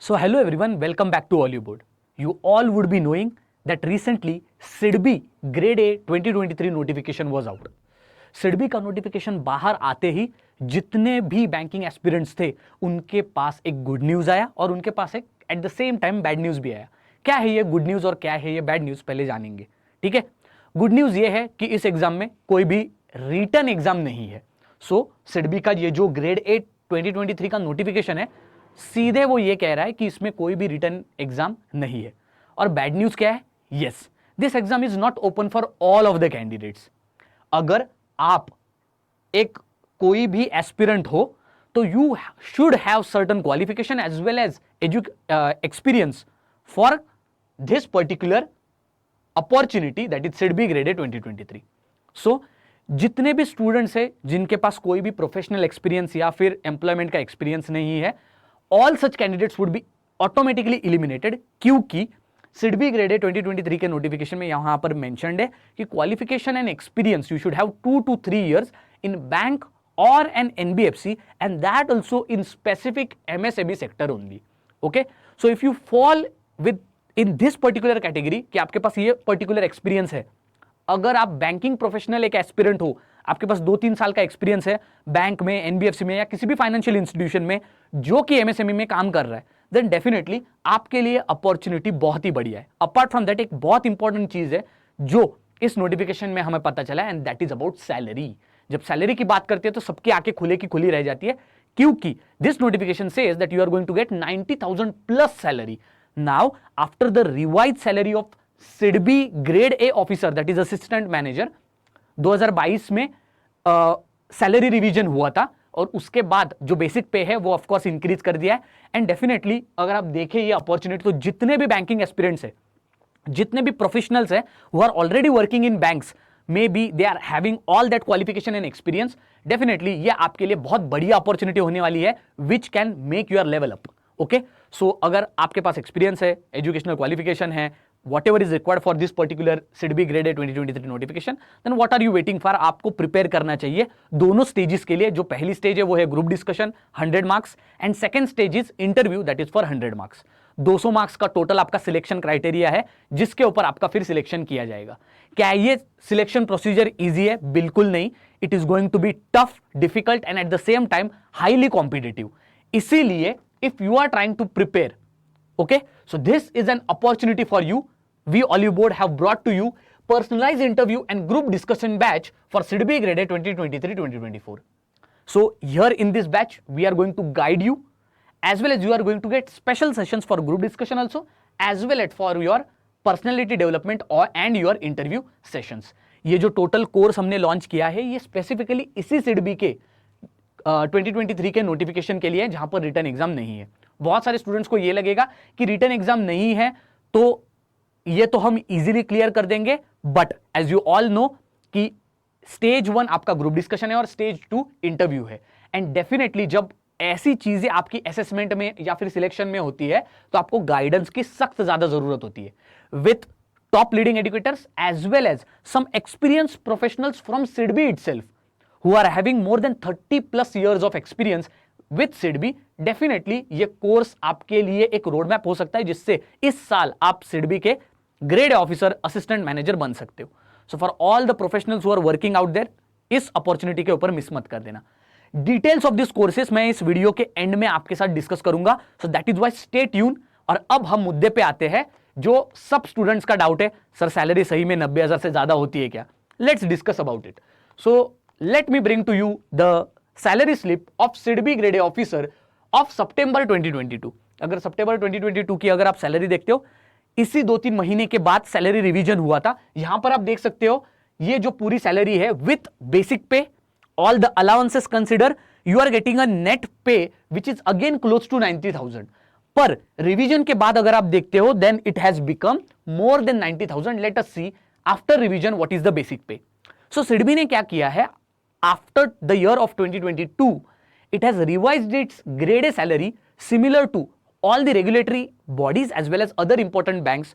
So hello everyone, welcome back to Hollywood. You all would be knowing that recently SIDBI Grade A 2023 notification was out. SIDBI का notification बाहर आते ही जितने भी banking aspirants थे उनके पास एक गुड न्यूज आया और उनके पास एक eight the same time bad news भी आया। क्या है ये गुड न्यूज और क्या है ये बैड न्यूज, पहले जानेंगे। ठीक है, गुड न्यूज ये है कि इस एग्जाम में कोई भी रिटन एग्जाम नहीं है। सो SIDBI का ये जो ग्रेड ए 2023 का नोटिफिकेशन है, सीधे वो ये कह रहा है कि इसमें कोई भी रिटन एग्जाम नहीं है। और बैड न्यूज क्या है? Yes, this exam is not open for all of the candidates. अगर आप एक कोई भी एस्पिरेंट हो तो you should have certain qualification as well as experience for this particular opportunity that is SIDBI grade A 2023। So जितने भी students हैं जिनके पास कोई भी प्रोफेशनल एक्सपीरियंस या फिर एम्प्लॉयमेंट का एक्सपीरियंस नहीं है, all such candidates would be automatically eliminated, क्योंकि SIDBI ग्रेड ए 2023 के नोटिफिकेशन में यहां पर मेंशन्ड है कि qualification and experience you should have 2 to 3 years in bank or an NBFC, and that also in specific MSME sector only. Okay, so if you fall with in this particular category कि आपके पास ये particular experience है, अगर आप banking professional एक aspirant हो, आपके पास 2-3 साल का एक्सपीरियंस है बैंक में, एनबीएफसी में या किसी भी फाइनेंशियल इंस्टीट्यूशन में जो कि एमएसएमई में काम कर रहा है, देन डेफिनेटली आपके लिए अपॉर्चुनिटी बहुत ही बढ़िया है। अपार्ट फ्रॉम दैट एक बहुत इंपॉर्टेंट चीज है जो इस नोटिफिकेशन में हमें पता चला, and that is about salary. जब सैलरी की बात करते हैं तो सबकी आंखें खुले की खुली रह जाती है, क्योंकि this notification says that you are going to get 90,000 plus salary. Now after the revise salary of SIDBI grade A officer that is assistant manager, 2022 में सैलरी रिवीजन हुआ था और उसके बाद जो बेसिक पे है वो ऑफ कोर्स इंक्रीज कर दिया है। एंड डेफिनेटली अगर आप देखें ये अपॉर्चुनिटी, तो जितने भी बैंकिंग एस्पिरेंट्स है, जितने भी प्रोफेशनल्स हैं who are already working in banks, may be they are having all that qualification and experience, definitely ये आपके लिए बहुत बढ़िया अपॉर्चुनिटी होने वाली है which can make your level up. Okay, so अगर आपके पास एक्सपीरियंस है, एजुकेशनल क्वालिफिकेशन है, whatever is required for this particular SIDBI grade A 2023 notification, then what are you waiting for? आपको प्रिपेयर करना चाहिए दोनों स्टेजेस के लिए। जो पहली स्टेज है वो है group discussion 100 marks, and second stage is interview that is for 100 marks. 200 marks का टोटल आपका सिलेक्शन क्राइटेरिया है जिसके ऊपर आपका फिर सिलेक्शन किया जाएगा। क्या ये सिलेक्शन प्रोसीजर इजी है? बिल्कुल नहीं। It is going to be tough, difficult and at the same time highly competitive. इसीलिए if you are trying to prepare, okay, so this is an opportunity for you. We Olive Board have brought to you personalized interview and group discussion batch for SIDBI grade A 2023-2024. So here in this batch we are going to guide you, as well as you are going to get special sessions for group discussion also, as well as for your personality development or and your interview sessions. ये जो total course हमने launch किया है ये specifically इसी SIDBI के 2023 के notification के लिए, जहां पर रिटर्न एग्जाम नहीं है। बहुत सारे स्टूडेंट्स को ये लगेगा कि रिटर्न एग्जाम नहीं है तो ये तो हम इजीली क्लियर कर देंगे, but as you all know कि स्टेज 1 आपका ग्रुप डिस्कशन है और स्टेज 2 इंटरव्यू है। एंड डेफिनेटली जब ऐसी चीजें आपकी असेसमेंट में या फिर सिलेक्शन में होती है तो आपको गाइडेंस की सख्त ज्यादा जरूरत होती है with top leading educators as well as some experience professionals from SIDBI itself who are having more than 30+ years of experience with SIDBI। Definitely ये कोर्स आपके लिए एक रोड मैप हो सकता है जिससे इस साल आप SIDBI के ग्रेड ऑफिसर असिस्टेंट मैनेजर बन सकते हो। So for all the professionals who are working out there, इस अपॉर्चुनिटी के ऊपर मिस मत कर देना। डिटेल्स ऑफ दिस कोर्सेस मैं इस वीडियो के एंड में आपके साथ डिस्कस करूंगा, so that is why stay tune. और अब हम मुद्दे पे आते हैं जो सब स्टूडेंट्स का डाउट है, सर सैलरी सही में 90,000 से ज्यादा होती है क्या? Let's discuss about it. So let me bring to you the salary slip of SIDBI grade A officer of September 2022। अगर सितंबर 2022 की अगर आप सैलरी देखते हो, इसी 2-3 महीने के बाद सैलरी रिवीजन हुआ था। यहां पर आप देख सकते हो ये जो पूरी सैलरी है with basic pay, all the allowances consider, you are getting a net pay which is again close to 90,000। पर रिवीजन के बाद अगर आप देखते हो then it has become more than 90,000। Let us see after revision what is the basic pay. So SIDBI ने क्या किया है, after the year of 2022, it has revised its grade A salary similar to all the regulatory bodies as well as other important banks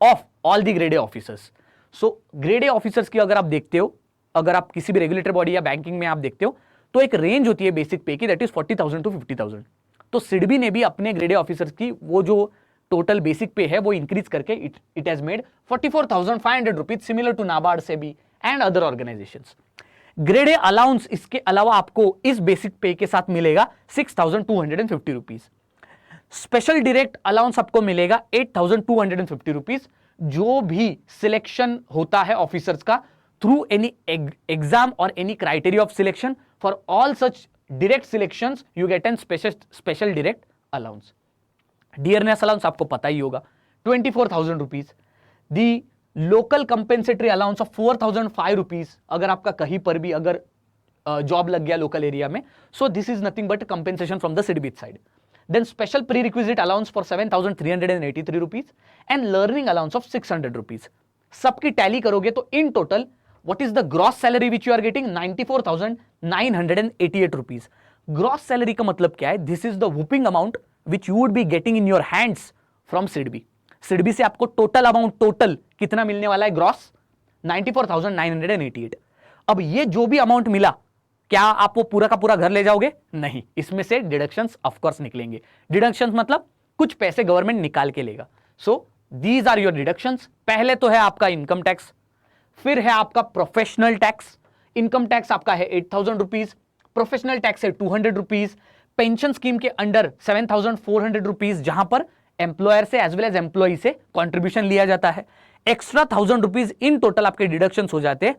of all the grade A officers. So grade A officers की अगर आप देखते हो, अगर आप किसी भी regulatory body या बैंकिंग में आप देखते हो तो एक रेंज होती है बेसिक पे की, दैट इज 40,000 to 50,000। तो सिडबी ने भी अपने ग्रेड ए ऑफिसर्स की वो जो टोटल बेसिक पे है वो इंक्रीज करके it has made 44,500 rupees, similar to NABARD से भी and other organisations. Grade A allowance इसके अलावा आपको इस बेसिक पे के साथ मिलेगा 6,250 रुपीज। स्पेशल डायरेक्ट अलाउंस आपको मिलेगा 8,250 रुपीज, जो भी सिलेक्शन होता है ऑफिसर्स का थ्रू एनी एग्जाम और any criteria of selection, for all such direct selections you get an special direct allowance. Dearness allowance आपको पता ही होगा 24,000 rupees. The local compensatory allowance of 4,005 rupees, अगर आपका कहीं पर भी अगर जॉब लग गया लोकल एरिया में, so this is nothing but compensation from the SIDBI side. Then special prerequisite allowance for 7,383 rupees and learning allowance of 600 rupees. सबकी टैली करोगे तो in total what is the gross salary which you are getting? 94,988 rupees. Gross salary का मतलब क्या है? This is the whooping amount which you would be getting in your hands from SIDBI. SIDBI से आपको total amount total कितना मिलने वाला है? ग्रॉस 94,988. अब ये जो भी अमाउंट मिला, क्या आप वो पूरा का पूरा घर ले जाओगे? नहीं, इसमें से डिडक्शंस ऑफ कोर्स निकलेंगे। डिडक्शंस मतलब कुछ पैसे गवर्नमेंट निकाल के लेगा। So these are your deductions. पहले तो है आपका इनकम टैक्स, फिर है आपका प्रोफेशनल टैक्स। इनकम टैक्स आपका है 8,000 रुपीज, प्रोफेशनल टैक्स है 200 रुपीज, पेंशन स्कीम के अंडर 7,400 रुपीज, जहां पर एम्प्लॉयर से एज वेल एज एम्प्लॉय से कॉन्ट्रीब्यूशन लिया जाता है। एक्स्ट्रा 1,000 रुपीज इन टोटल आपके डिडक्शन हो जाते हैं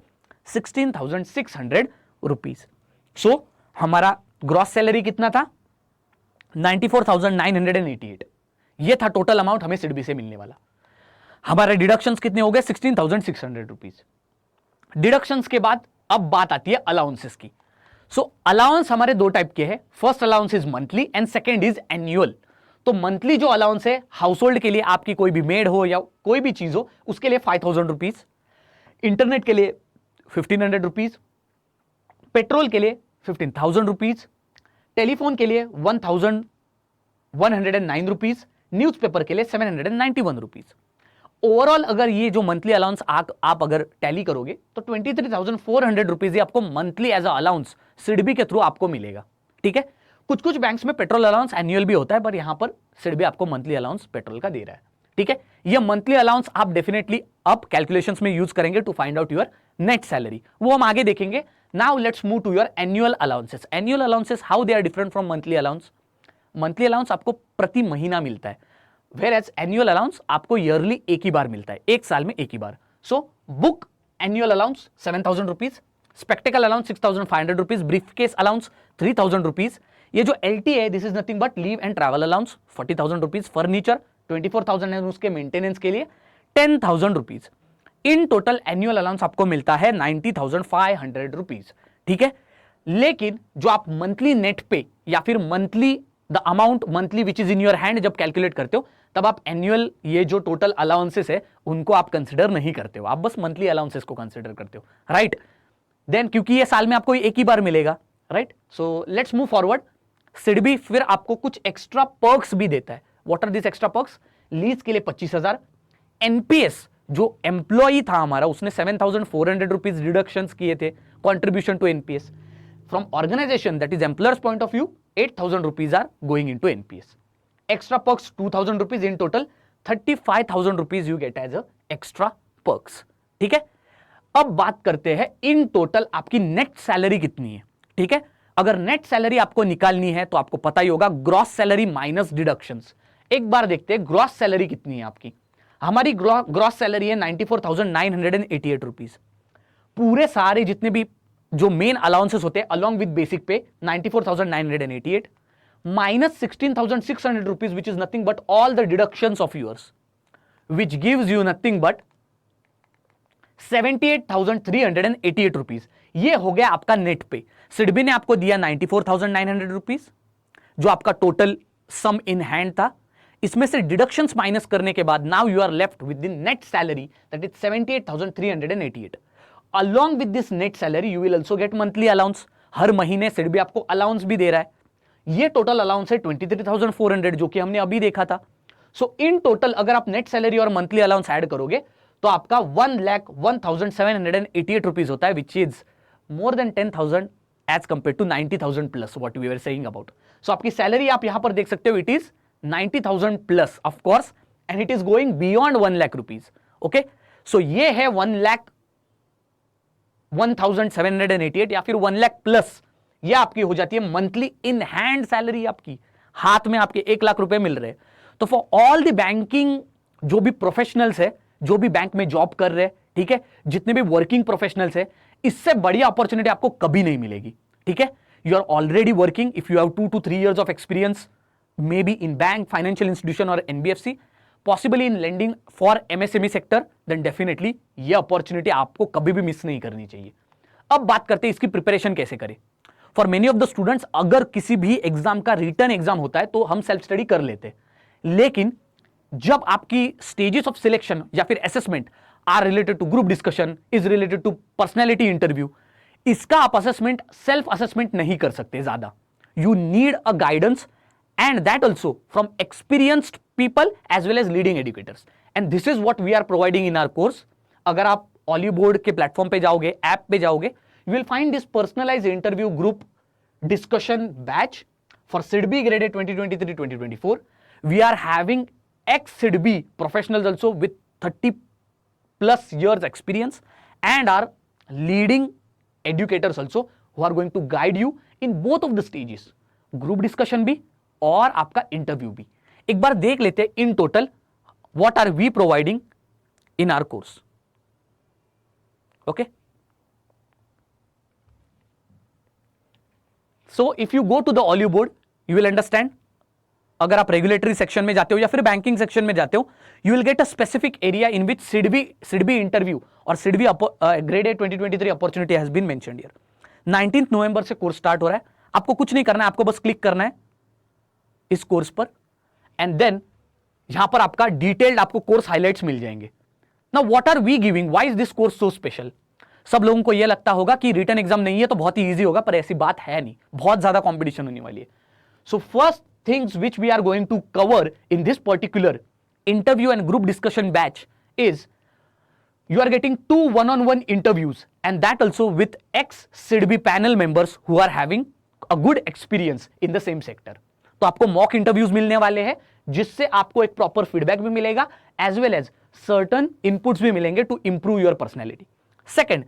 16,600 रुपीज। सो हमारा ग्रॉस सैलरी कितना था? 94,988। ये था टोटल अमाउंट हमें सिडबी से मिलने वाला। हमारे डिडक्शंस कितने हो गए? 16,600 रुपीज। डिडक्शंस के बाद अब बात आती है अलाउंसेस की। सो अलाउंस हमारे दो टाइप के हैं। First allowance is monthly and second is annual. तो मंथली जो अलाउंस है हाउस होल्ड के लिए, आपकी कोई भी मेड हो या कोई भी चीज हो, उसके लिए 5,000 रुपीज, इंटरनेट के लिए 1,500 रुपीज, पेट्रोल के लिए 15,000 रुपीज, टेलीफोन के लिए 1,109 रुपीज, न्यूज़पेपर के लिए 791 रुपीज। ओवरऑल अगर ये जो मंथली अलाउंस आप अगर टैली करोगे तो 23,400 रुपीज आपको monthly as a allowance SIDBI के थ्रू आपको मिलेगा। ठीक है, कुछ कुछ बैंक्स में पेट्रोल अलाउंस एनुअल भी होता है, पर यहां पर सिडबी आपको मंथली अलाउंस पेट्रोल का दे रहा है। ठीक है, ये मंथली अलाउंस आप डेफिनेटली अब कैलकुलेशंस में यूज करेंगे to find out your net salary, वो हम आगे देखेंगे। Now let's move to your annual allowances. Annual allowances, how they are different from monthly allowance? Monthly allowance आपको प्रति महीना मिलता है, whereas annual allowance आपको yearly एक ही बार मिलता है, एक साल में एक ही बार। So book annual allowance 7,000 rupees, spectacle allowance 6,500 rupees, briefcase allowance 3,000 rupees. ये जो LT है, this is nothing but leave and travel allowance 40,000 rupees, furniture 24,000 है उसके मेंटेनेंस के लिए 10,000 rupees। In total annual allowance आपको मिलता है 90,500 रुपीज। ठीक है, लेकिन जो आप मंथली नेट पे या फिर monthly the amount monthly which is in your hand जब कैलकुलेट करते हो, तब आप एनुअल ये जो टोटल अलाउंसेस है उनको आप कंसिडर नहीं करते हो, आप बस मंथली अलाउंसेस को कंसिडर करते हो। राइट, देन क्योंकि ये साल में आपको एक ही बार मिलेगा। Right, so let's move forward. SIDBI फिर आपको कुछ एक्स्ट्रा पर्क्स भी देता है। What are this extra perks? Lease के लिए 25,000, एनपीएस जो एम्प्लॉई था हमारा उसने 7,400 रुपीज डिडक्शन किए थे contribution to NPS from organisation, that is employer's point of view 8,000 rupees are going into NPS. Extra perks 2,000 rupees, in total 35,000 rupees you get as a extra perks. ठीक है, अब बात करते हैं इन टोटल आपकी net salary कितनी है। ठीक है, अगर नेट सैलरी आपको निकालनी है तो आपको पता ही होगा ग्रॉस सैलरी माइनस डिडक्शंस। एक बार देखते हैं ग्रॉस सैलरी कितनी है आपकी। हमारी ग्रॉस सैलरी है 94,988 रुपीज। पूरे सारे जितने भी जो मेन अलाउंसेस होते हैं अलॉन्ग विद बेसिक पे 94,988 minus 16,600 rupees which is nothing but all the deductions of yours which gives you nothing but 78,388 rupees. ये हो गया आपका नेट पे। सिडबी ने आपको दिया 94,900 रुपीज जो आपका टोटल सम इन हैंड था। इसमें से डिडक्शंस माइनस करने के बाद now you are left with the net salary that is 78,388। Along with this net salary you will also get monthly allowance. हर महीने सिडबी आपको अलाउंस भी दे रहा है। ये टोटल अलाउंस है 23,400 जो कि हमने अभी देखा था। सो इन टोटल अगर आप नेट सैलरी और मंथली अलाउंस ऐड करोगे तो आपका 1,01,788 रुपीज होता है, which is more than 10,000 as compare to 90,000 plus what we were saying about. So आपकी सैलरी आप यहां पर देख सकते हो, it is 90,000 plus of course, and it is going beyond 1 lakh rupees. Okay, so ये है 1,1788 या फिर 1 लाख प्लस, ये आपकी हो जाती है मंथली इन हैंड सैलरी, आपकी हाथ में आपके 1 लाख रुपए मिल रहे हैं। तो फॉर ऑल द बैंकिंग जो भी प्रोफेशनल्स है, जो भी बैंक में जॉब कर रहे हैं, ठीक है, जितने भी वर्किंग प्रोफेशनल्स है, इससे बड़ी अपॉर्चुनिटी आपको कभी नहीं मिलेगी। ठीक है, you are already working, if you have 2 to 3 years of experience, maybe in bank, financial institution or NBFC, possibly in lending for MSME sector, then definitely ये अपॉर्चुनिटी आपको कभी भी मिस नहीं करनी चाहिए। अब बात करते हैं इसकी प्रिपरेशन कैसे करें। For many of the students, अगर किसी भी एग्जाम का रिटर्न एग्जाम होता है तो हम सेल्फ स्टडी कर लेते हैं, लेकिन जब आपकी स्टेजेस ऑफ सिलेक्शन या फिर assessment are related to group discussion, is related to personality interview, इसका आप असेसमेंट सेल्फ असेसमेंट नहीं कर सकते ज्यादा। You need a guidance, and that also from experienced people as well as leading educators, and this is what we are providing in our course. अगर आप OliBoard के platform पे जाओगे, ऐप पे जाओगे, you will find this personalized interview group discussion batch for SIDBI grade 2023-2024. We are having ex-SIDBI professionals also with 30 plus years experience, and our leading educators also who are going to guide you in both of the stages, group discussion भी और आपका interview भी। एक बार देख लेते हैं in total what are we providing in our course. Okay, so if you go to the OliBoard, you will understand. अगर आप रेगुलेटरी सेक्शन में जाते हो या फिर बैंकिंग सेक्शन में जाते हो, you will get a specific area in which SIDBI interview और SIDBI grade 2023 opportunity has been mentioned here. 19 नवंबर से कोर्स स्टार्ट हो रहा है। आपको कुछ नहीं करना है, आपको बस क्लिक करना है इस कोर्स पर, एंड देन यहां पर आपका डिटेल्ड आपको कोर्स हाइलाइट्स मिल जाएंगे। Now what are we giving, why is this course so special. सब लोगों को यह लगता होगा कि रिटन एग्जाम नहीं है तो बहुत ही इजी होगा, पर ऐसी बात है नहीं, बहुत ज्यादा कंपटीशन होने वाली है। So first things which we are going to cover in this particular interview and group discussion batch is you are getting 2 one-on-one interviews, and that also with ex-SIDBI panel members who are having a good experience in the same sector. तो आपको mock interviews मिलने वाले हैं, जिससे आपको एक proper feedback भी मिलेगा, as well as certain inputs भी मिलेंगे to improve your personality. Second,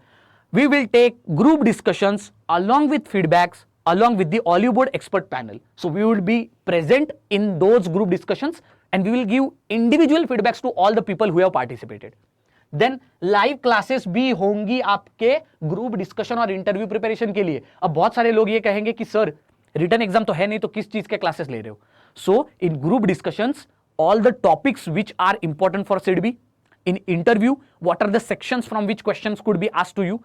we will take group discussions along with feedbacks along with the OliBoard expert panel. So we will be present in those group discussions and we will give individual feedbacks to all the people who have participated. Then live classes भी होंगी आपके group discussion और interview preparation के लिए। अब बहुत सारे लोग ये कहेंगे कि सर रिटन एग्जाम तो है नहीं तो किस चीज के क्लासेस ले रहे हो। So in group discussions all the topics which are important for SIDBI, in interview what are the sections from which questions could be asked to you,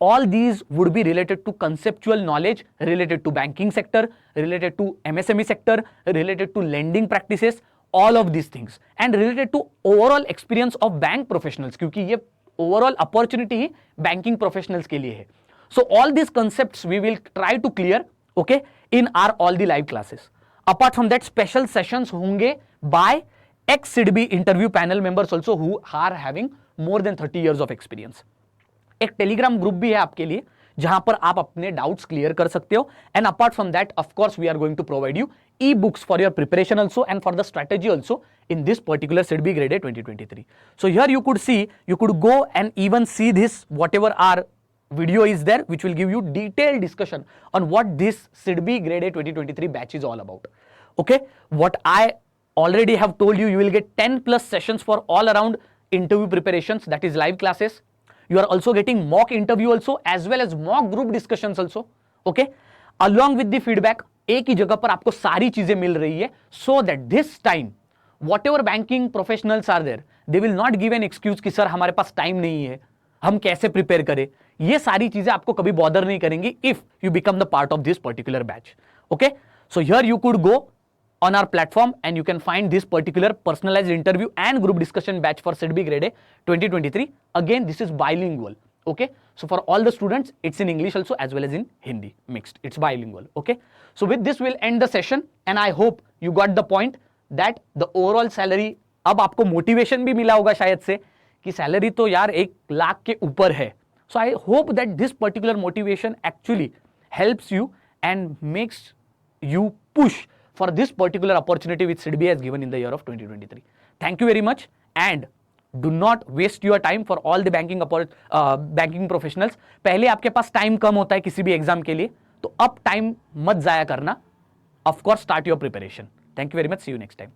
all these would be related to conceptual knowledge related to banking sector, related to MSME sector, related to lending practices, all of these things, and related to overall experience of bank professionals, क्योंकि ये overall opportunity ही banking professionals के लिए है। So all these concepts we will try to clear, okay, in our all the live classes. Apart from that, special sessions होंगे by ex-SIDBI interview panel members also who are having more than 30 years of experience. एक Telegram group भी है आपके लिए जहां पर आप अपने डाउट्स क्लियर कर सकते हो, and apart from that of course we are going to provide you e books for your preparation also and for the strategy also in this particular SIDBI grade 2023. So here you could see, you could go and even see this whatever our video is there which will give you detailed discussion on what this SIDBI grade 2023 batch is all about. Okay, what I already have told you, you will get 10 plus sessions for all around interview preparations, that is live classes. You are also getting mock interview also as well as mock group discussions also. Okay, along with the feedback, एक ही जगह पर आपको सारी चीजें मिल रही है, so that this time whatever banking professionals are there, they will not give an excuse कि sir हमारे पास टाइम नहीं है, हम कैसे प्रिपेयर करें। ये सारी चीजें आपको कभी बॉदर नहीं करेंगी if you become the part of this particular batch. Okay, so here you could go on our platform and you can find this particular personalized interview and group discussion batch for SIDBI grade 2023. Again, this is bilingual. Okay, so for all the students it's in English also as well as in Hindi mixed, it's bilingual. Okay, so with this we'll end the session and I hope you got the point that the overall salary, अब आपको motivation भी मिला होगा शायद से कि salary तो यार 1 लाख के ऊपर है. So I hope that this particular motivation actually helps you and makes you push for this particular opportunity which SIDBI has given in the year of 2023. Thank you very much, and do not waste your time for all the banking professionals. पहले आपके पास time कम होता है किसी भी exam के लिए, तो अब टाइम मत जाया करना. Of course, start your preparation. Thank you very much. See you next time.